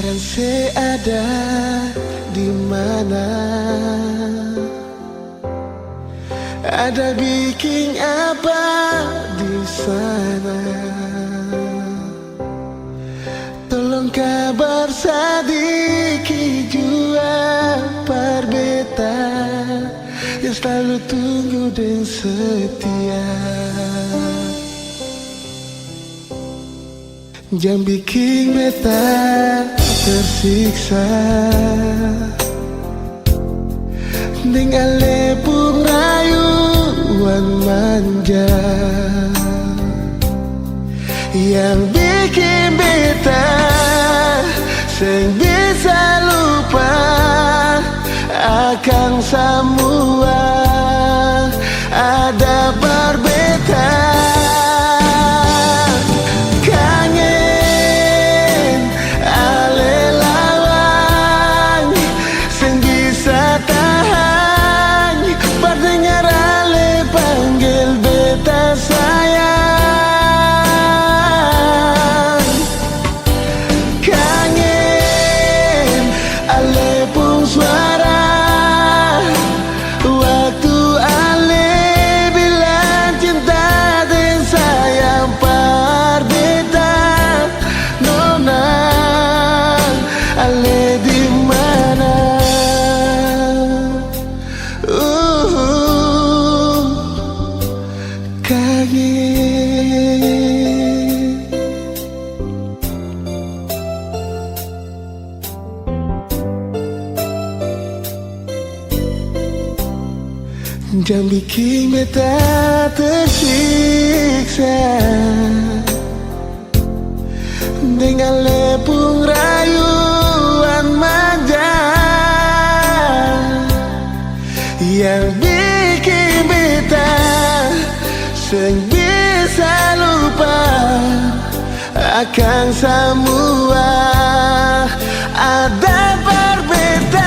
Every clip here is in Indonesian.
Ada di mana? Ada bikin apa di sana? Tolong kabar sedikit jua perbeta yang selalu tunggu dan setia. Jangan bikin beta tersiksa dengan lepung rayuan manja yang bikin beta seng bisa lupa akan semua ada perbedaan. Jangan bikin beta tersiksa dengan lepung rayuan manja yang bikin beta seng bisa lupa akan semua ada perbedaan.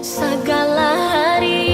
Segala hari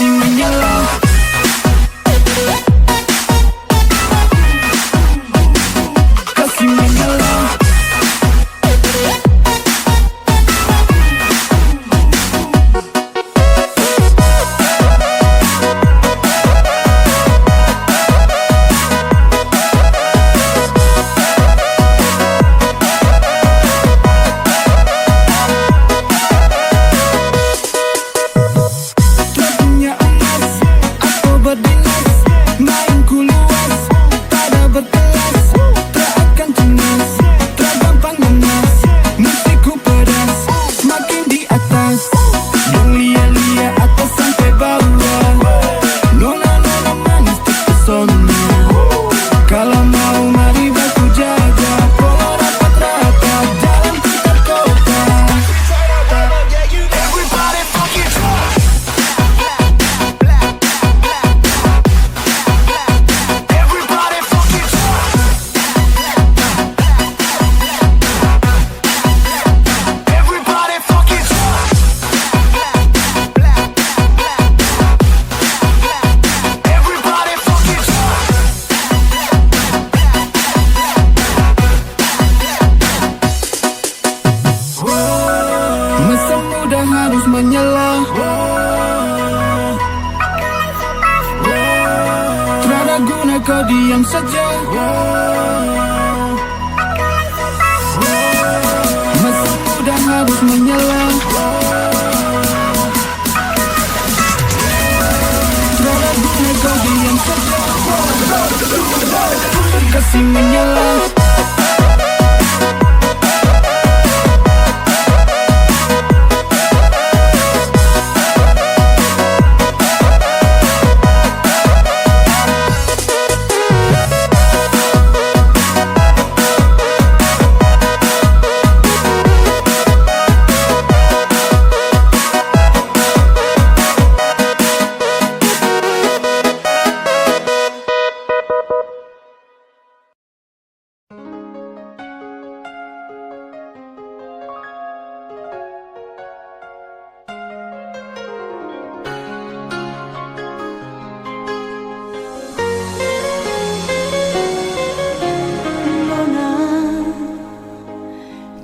kasih menyala. Kasih menyala. Harus menyala. Tiada guna kau diam saja. Masa muda harus menyala. Tiada guna kau diam saja. Kasih menyala.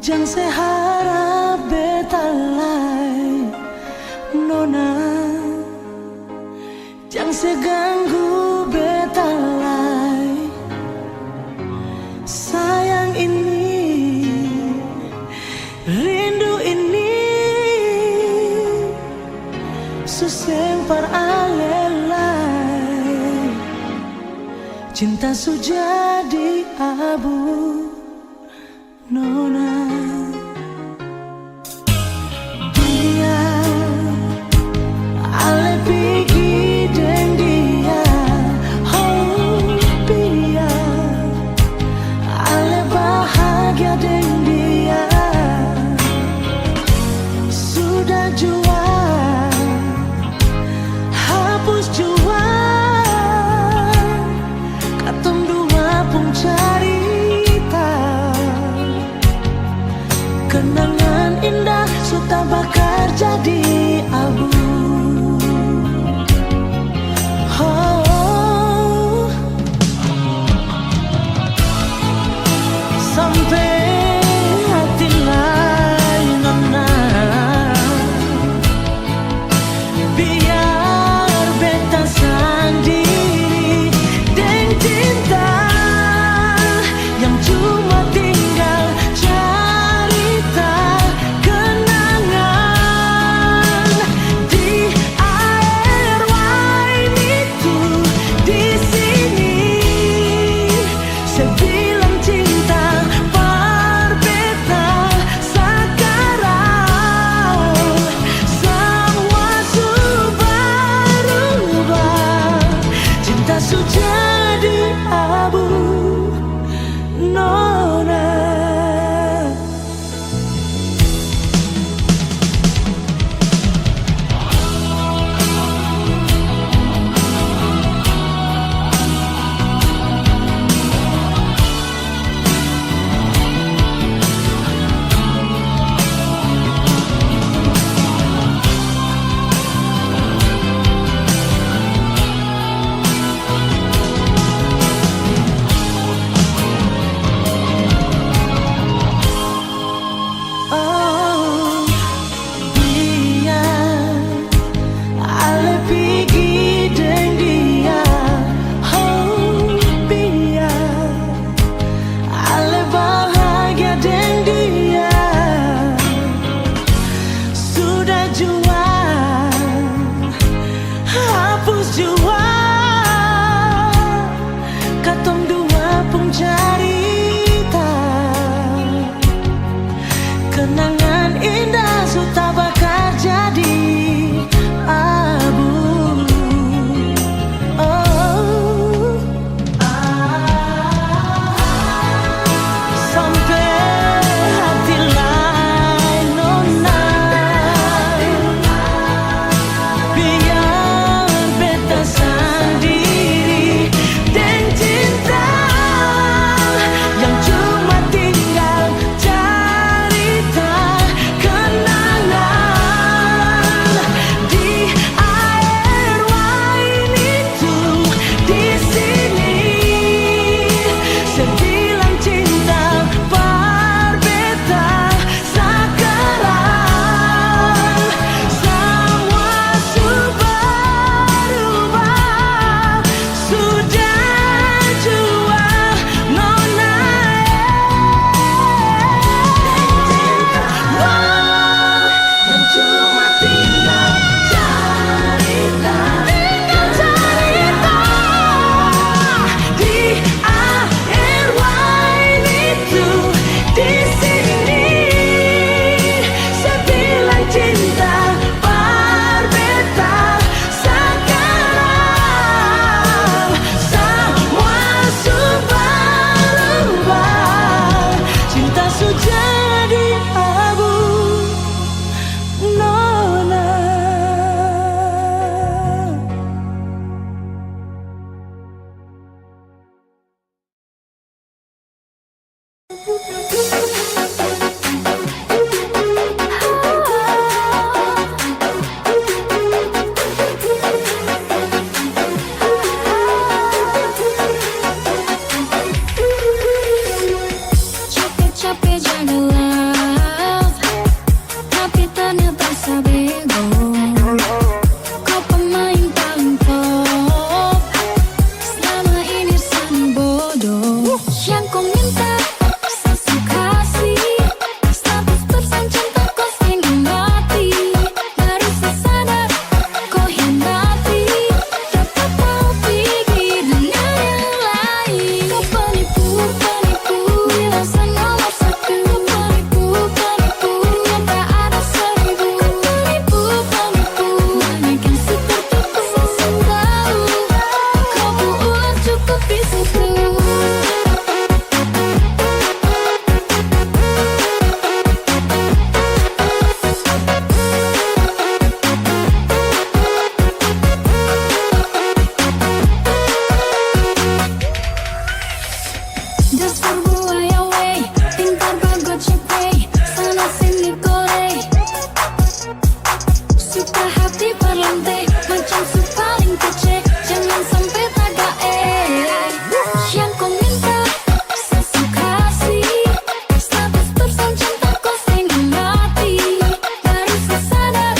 Jang se harap betalai Nona, jang se ganggu betalai. Sayang ini, rindu ini, suseng par alelai. Cinta sujadi abu Nona, dia ale pergi dan dia, oh dia ale bahagia dan dia. Sudah jua hapus jua, katong dua pun cerita. Kenangan indah sudah bakar jadi abu. Oh, sampai hati lain nona, biar beta sendiri dan cinta yang cuma tinggal jadi abu Nona. Capek-capek jaga love, tapi ternyata sabego. Kau pemain paling top, selama ini sana bodoh. Yang kau minta saya kasih, status tersan cinta kau setengah mati. Baru saya sadar kau hianati, dapat kau pikiran yang lain. Kau penipu, bilang saya nomor satu. Penipu, yang tak ada seribu. Penipu, banyak yang sepertiku. Saya tahu kau buat cukup di situ. Dasar buaya wey, pintar bagot cepet, sana sini korek. Suka hati parlante, macam su paling kece. Jangan sampai taga yang kau minta saya kasih, status tersan cinta kau setengah mati. Baru saya sadar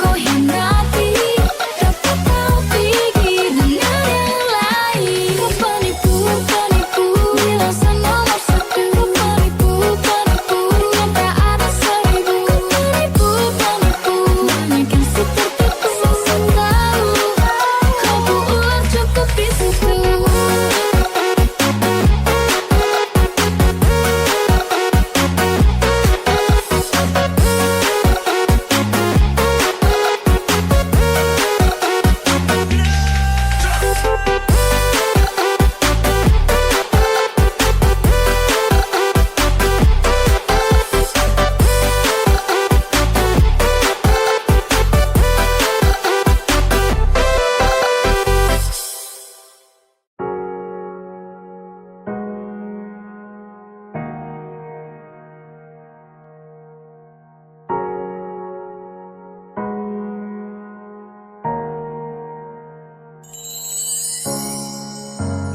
kau hianati, dapat kau pikiran yang lain. Kau penipu, bilang saya nomor satu. Penipu, yang tak ada seribu. Penipu, banyak yang sepertiku. Saya tahu kau buat cukup di situ.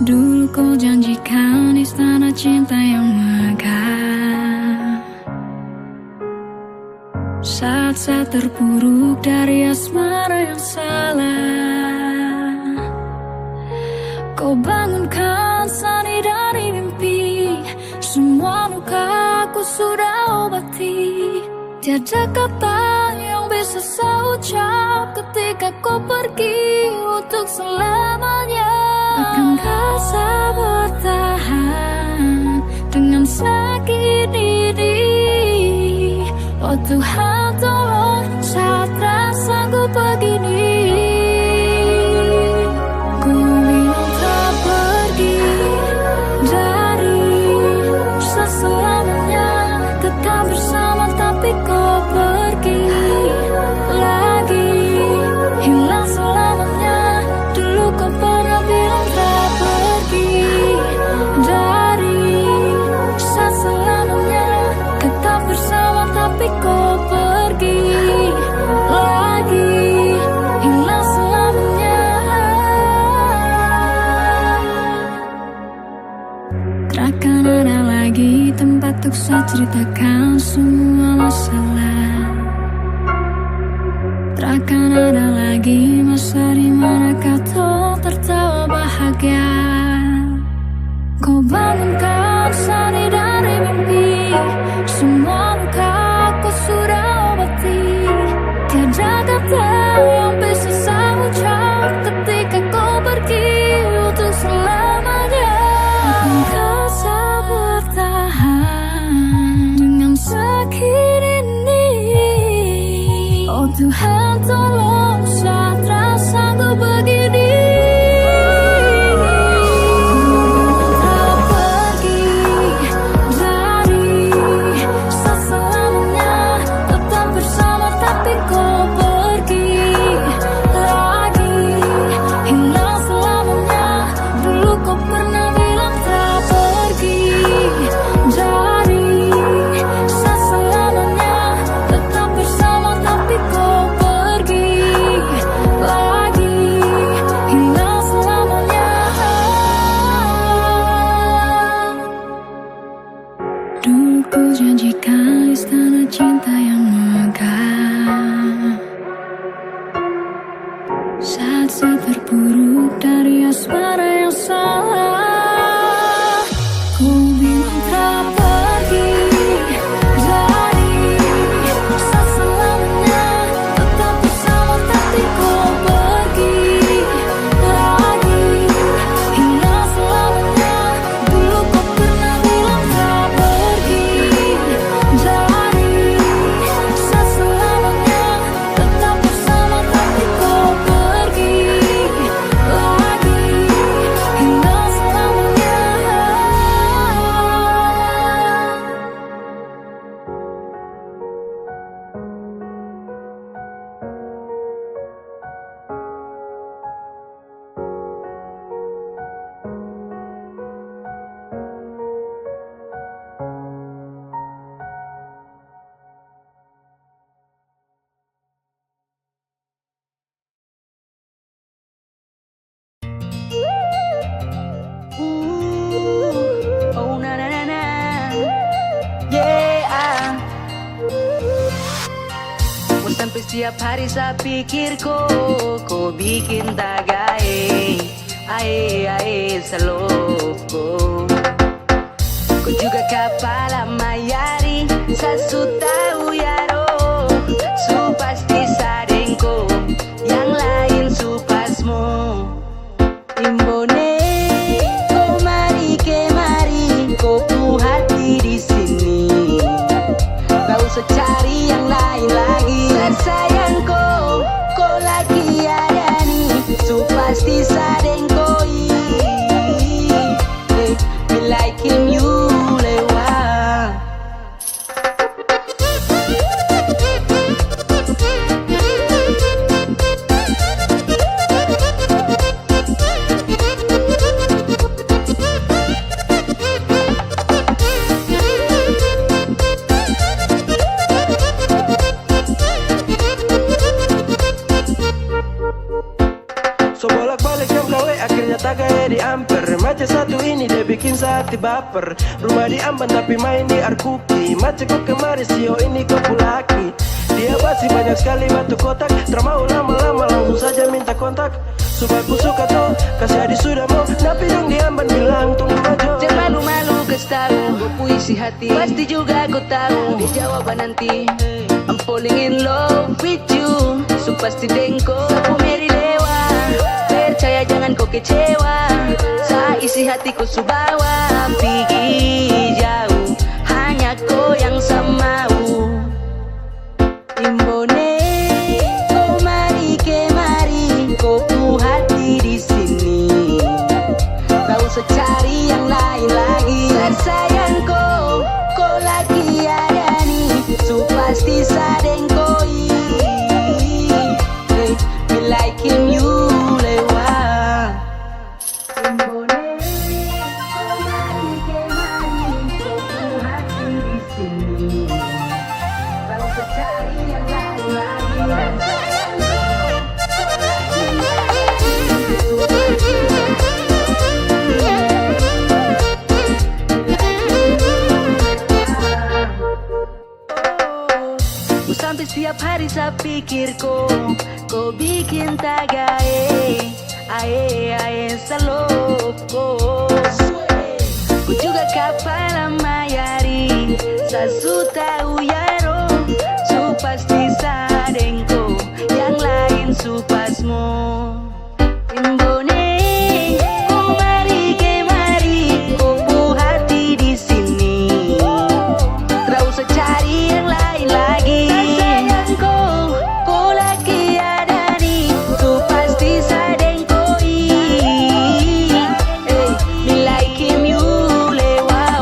Dulu kau janjikan istana cinta yang megah, saat-saat terpuruk dari asmara yang salah. Kau bangunkan sani dari mimpi, semua lukaku sudah obati. Tiada kata yang bisa saya ucap ketika kau pergi untuk selamanya. Akankah saya bertahan dengan sakit ini? Oh Tuhan tolong, saat rasa ku begini. Ku bilang tak pergi dari selamanya, tetap bersama tapi kau pergi lagi, hilang selamanya. Dulu kau pernah bilang tak pergi dari selamanya, tetap bersama tapi kau pergi lagi, hilang selamanya. Takkan ada lagi tempat untuk saya ceritakan semua masalah. Takkan ada lagi masa di mana kau tertawa bahagia. Kau bangunkan sani dari mimpi, semua lukaku sudah obati. Tiada kata yang bisa saya ucap ketika kau pergi untuk selamanya. Akankah saya bertahan dengan sakit ini? Oh Tuhan tolong, saat rasaku begini. Tak pergi dari selamanya, tetap bersama tapi kau pergi lagi, hilang selamanya. Dulu kau pernah bilang tak pergi dari setiap hari saya pikir kau bikin tagae, ae saloko. Ku juga kepala mayari, sasu tahu yaro, su pasti sadengko, yang lain su pasmo. Imbone, kau mari kemari, kau pu hati di sini. Gak usah cari yang lain lagi. Sayangku, kau lagi ada nih, su pasti sadengkoi. Me liking you lewat. So bolak-balik jam gawe akhirnya tak kayak di amper. Macam satu ini dia bikin hati baper. Rumah di Amban tapi main di Arkuki. Macam kok kemarin sio ini kau pulaki. Dia basi banyak sekali batu kotak. Termau lama-lama langsung saja minta kontak. Suka ku suka toh, kasih adi sudah mau. Tapi yang di Amban bilang tunggu aja. Jangan malu-malu kasih gue puisi hati. Pasti juga aku tahu di jawaban nanti. I'm falling in love with you. So pasti dengko aku meri lewa. Percaya jangan kau kecewa. Saya isi hatiku subawa. Pergi jauh, hanya kau yang sama. Imbone, kau mari kemari, kau pu hati di sini. Gak usah cari yang lain lagi. Sayangku, kau lagi ada nih, su pasti sadengkoi. Me liking you lewat. Imbone, kau mari kemari, kau pu hati di sini. Gak usah cari yang lain lagi. Sampai setiap hari saya pikir kau bikin tagae, ae saloko. Ku juga kepala mayari, sasu tahu yaro, su pasti sadengko, yang lain su pasmo. Imbone, kau mari kemari, kau pu hati di sini. Gak usah cari yang lain lagi. Sayangku, kau lagi ada nih, su pasti sadengkoi. Me liking you lewat.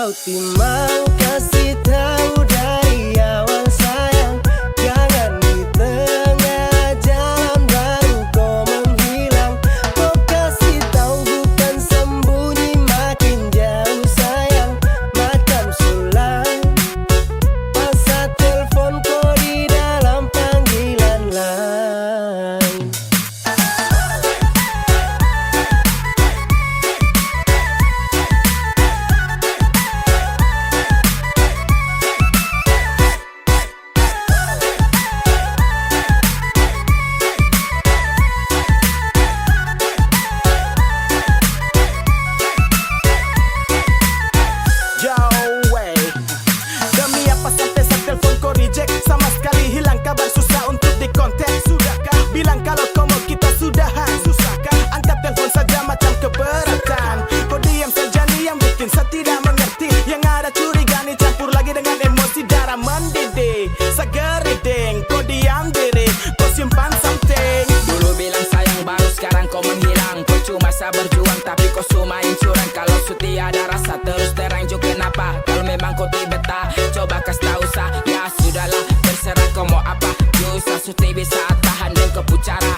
Kalau timau kasih tahu dari awal sayang, jangan di tengah jalan baru kau menghilang. Kau kasih tahu bukan sembunyi, makin jauh sayang, macam sulam. Pasat telepon kau di dalam panggilan lain. Demi apa sampai saat telepon kau reject, sama sekali hilang kabar, susah untuk dikontak. Sudahkah bilang kalau kau mau kita sudahan? Susahkah angkat telepon saja macam keberatan? Kau diam saja nih yang bikin saya tidak mengerti. Yang ada curiga nih campur lagi dengan emosi, darah mendidih segeriding. Kau diam diri, kau simpan something. Dulu bilang sayang baru sekarang kau menghilang. Kau cuma saya berjuang tapi kau sumain curang. Kalau setia ada rasa terus terang juga kenapa? Kalau memang kau betah, coba kasih tahu sah. Ya sudahlah, terserah kau mau apa. Susah suti bisa tahan dan kau pucara.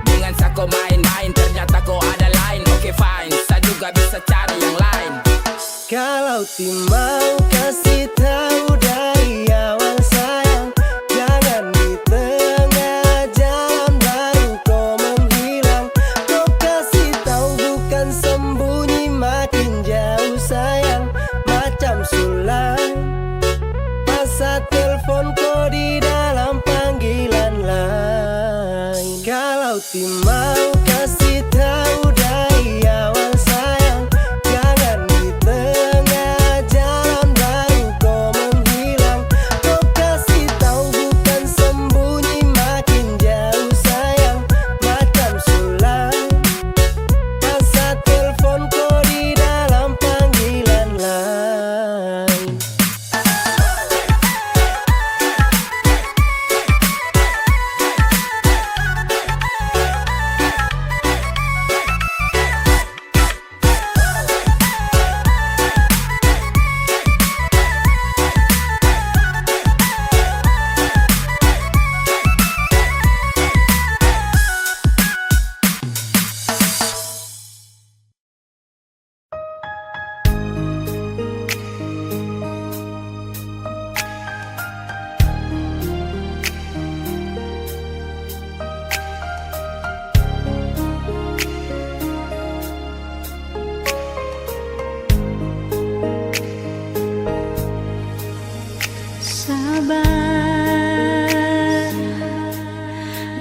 Dengan saya kau main-main, ternyata kau ada lain. Oke fine, saya juga bisa cari yang lain. Kalau timau kasih tahu dari awal sayang, jangan di tengah jalan baru kau menghilang. Kau kasih tahu bukan sembunyi, makin jauh sayang, macam sulam. Pasat telepon kau di dalam panggilan lain. Kalau timau kasih tahu dari awal sayang, jangan di tengah jalan baru kau menghilang. Kau kasih tahu bukan sembunyi, makin jauh sayang, macam sulam. Pasat telepon kau di dalam panggilan lain. Sabar,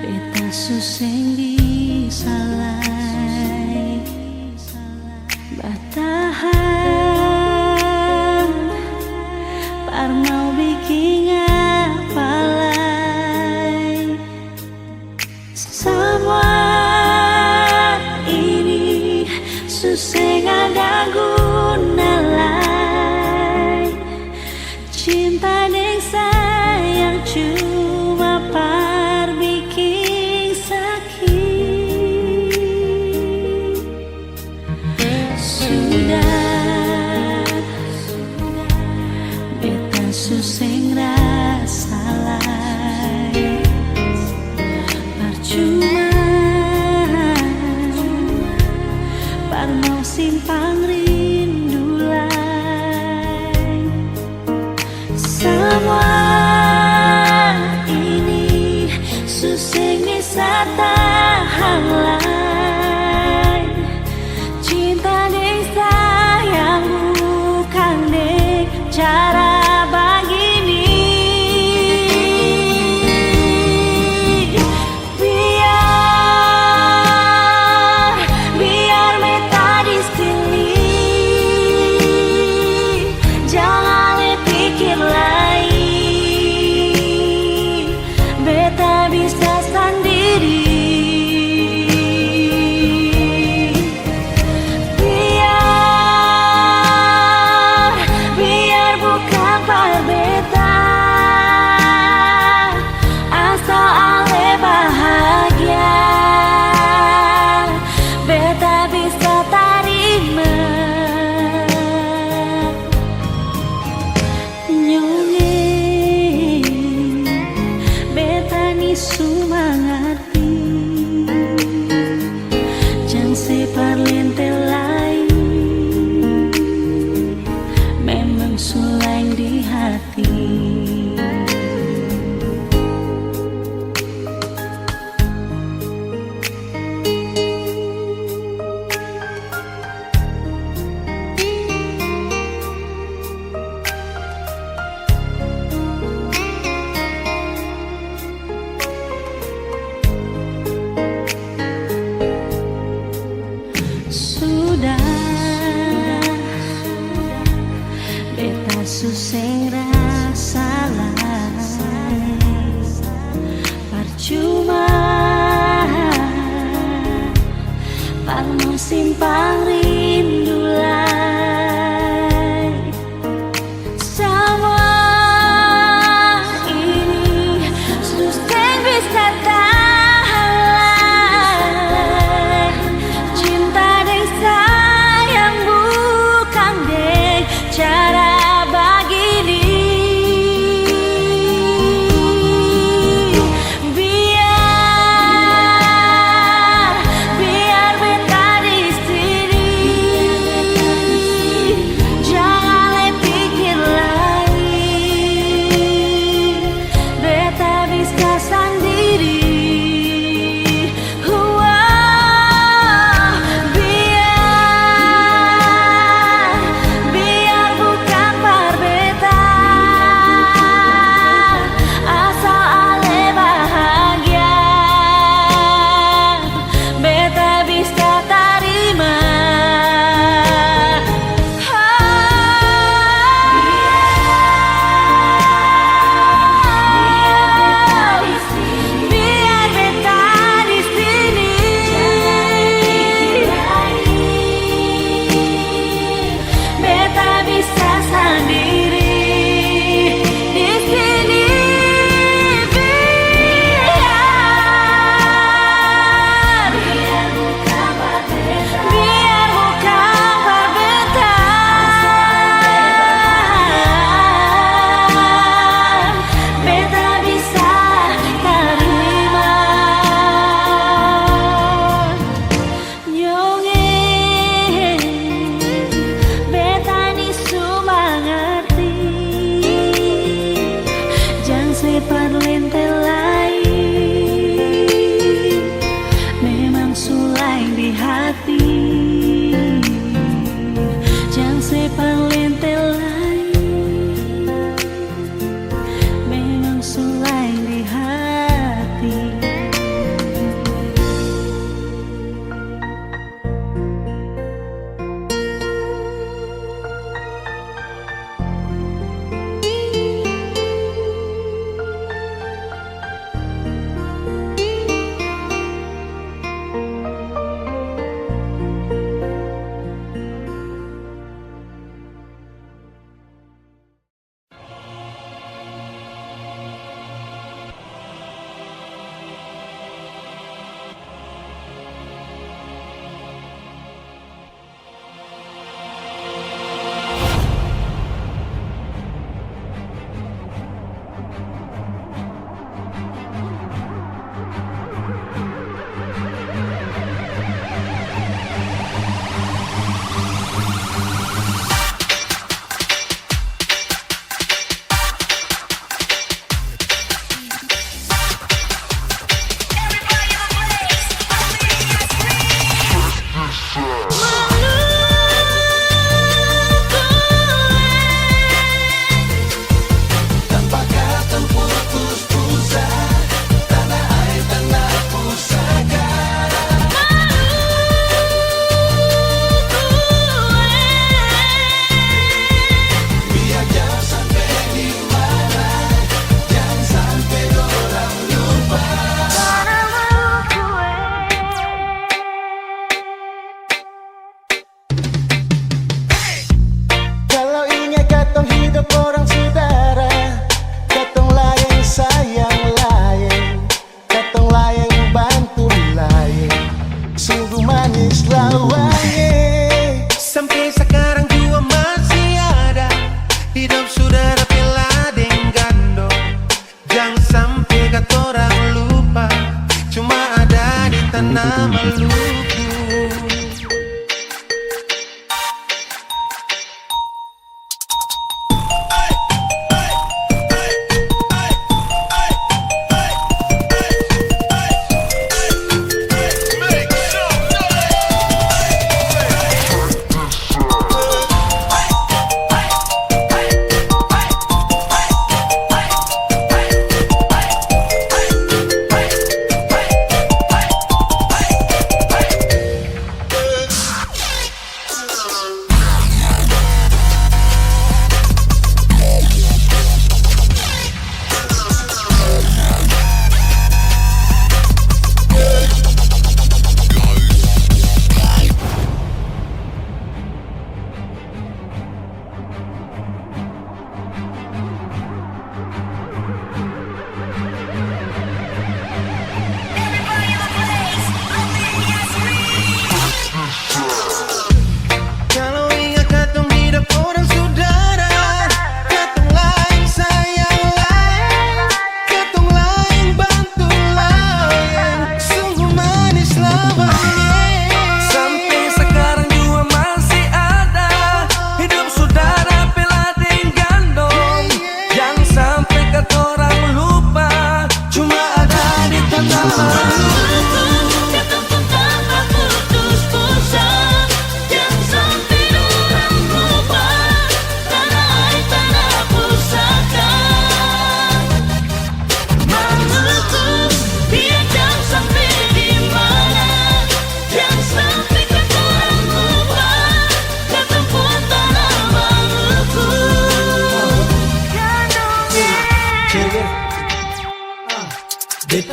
beta suseng disalai, batahan, par mau bikin apalai. Semua ini suseng ada guna lain. Cinta neng sayang cuma par bikin sakit. Sudah beta suseng rasa lain, percuma par mau simpang rindu lain. Semua ini suseng bisa tahan lain. Cinta deng sayang bukan deng cara begini. Biar beta di sini, jangan pikir lain. Beta bisa sendiri. suseng rasalah percuma pang simpang rindulah semua ini suseng bisa tahan cinta dan sayang bukan deh cara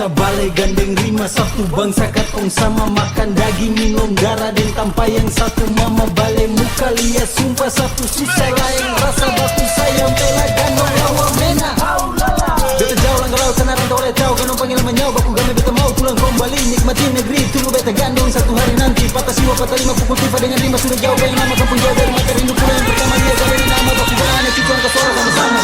beta bale gandeng rima satu bangsa katong sama makan daging minum darah dan tanpa yang satu mama bale muka liat sumpah satu susah lain rasa baku sayang bela ganong lawa mena beta jauh langgar laut sana rantau oleh tahu ganong panggil menyau baku game beta mau pulang kembali nikmati negeri tunggu beta gandong satu hari nanti patah siwa patah lima pukul tiba dengan rima sudah jauh bayang nama kampung jauh dari mata rindu pulang yang pertama dia dari nama baku belanya tujuan ke suara sama-sama.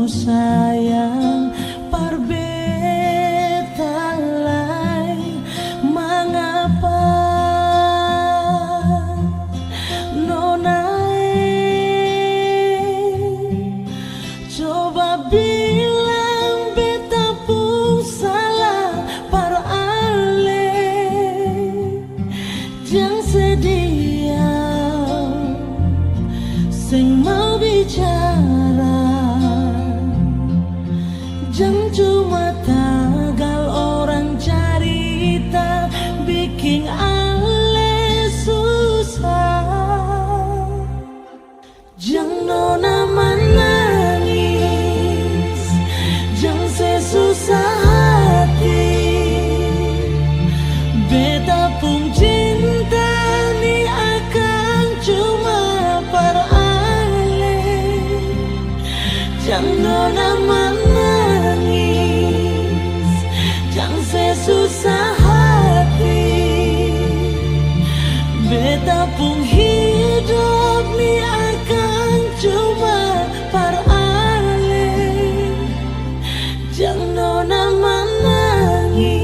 Sayang parbeta lain mengapa nonae coba bilang beta pun salah para ale jangan sedia sing mau bicara. Jangan cuma tagal orang cerita bikin ale susah. Jangan nona menangis, jangan sesusah hati. Beta pun cinta ni akan cuma para ale. Jangan nona susah hati. Beta pun hidup ni akan cuma para ale. Jangan nona menangis.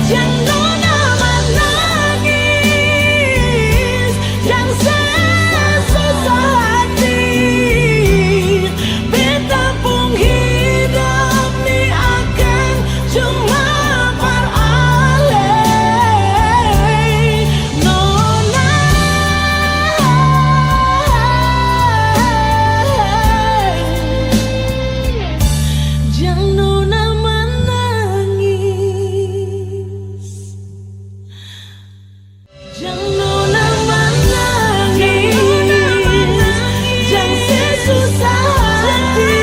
Jangan menangis, jangan sesusah hati. Beta pun hidup ni akan cuma peralih. Nona, jangan nona menangis. Jangan nona menangis, jangan sesusah hati.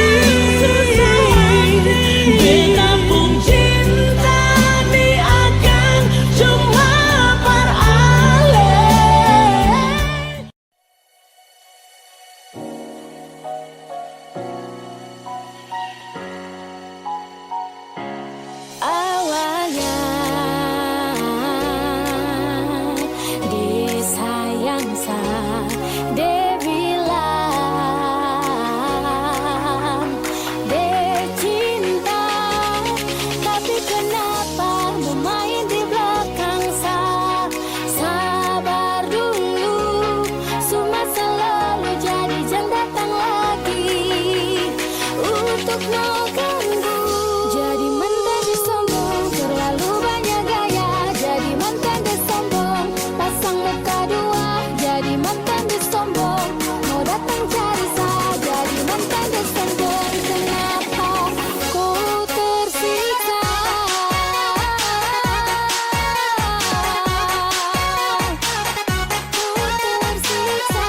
Beta pun cinta ni akan cuma peralih. Awalnya disayang sa dia bilang dia cinta, tapi kenapa bermain di belakang sa? Sabar dulu, semua selalu jadi jangan datang lagi untuk mau ganggu. Jadi mantan dia sombong, terlalu banyak gaya. Jadi mantan dia sombong, pasang muka dua. Jadi mantan dia sombong, mau datang cari saya. Jadi mantan dia sombong, kenapa ku tersiksa? Ku tersiksa.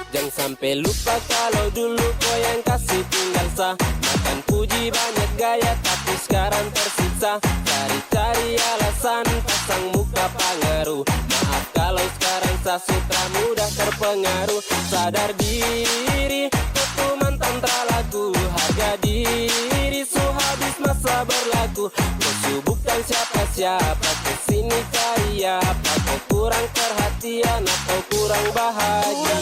Jangan sampai lupa kalau dulu kau yang kasih tinggal sah. Makan puji banyak gaya tapi sekarang tersiksa. Cari-cari alasan pasang muka pengaruh. Maaf kalau sekarang saya sutra mudah terpengaruh. Sadar diri itu mantan terlaku. Harga diri su habis masa berlaku. Kau bukan siapa-siapa, kesini cari apa? Kau kurang perhatian atau kurang bahagia?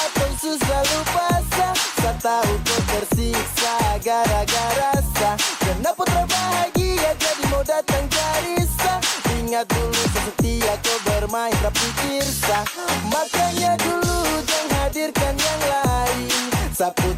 Atau susah lupa sah. Saya tahu kau tersiksa gara-gara sah. Kenapa terbahagia jadi mau datang cari sah? Ingat dulu setia kau bermain tapi sah. Makanya dulu jangan hadirkan yang lain. Sapu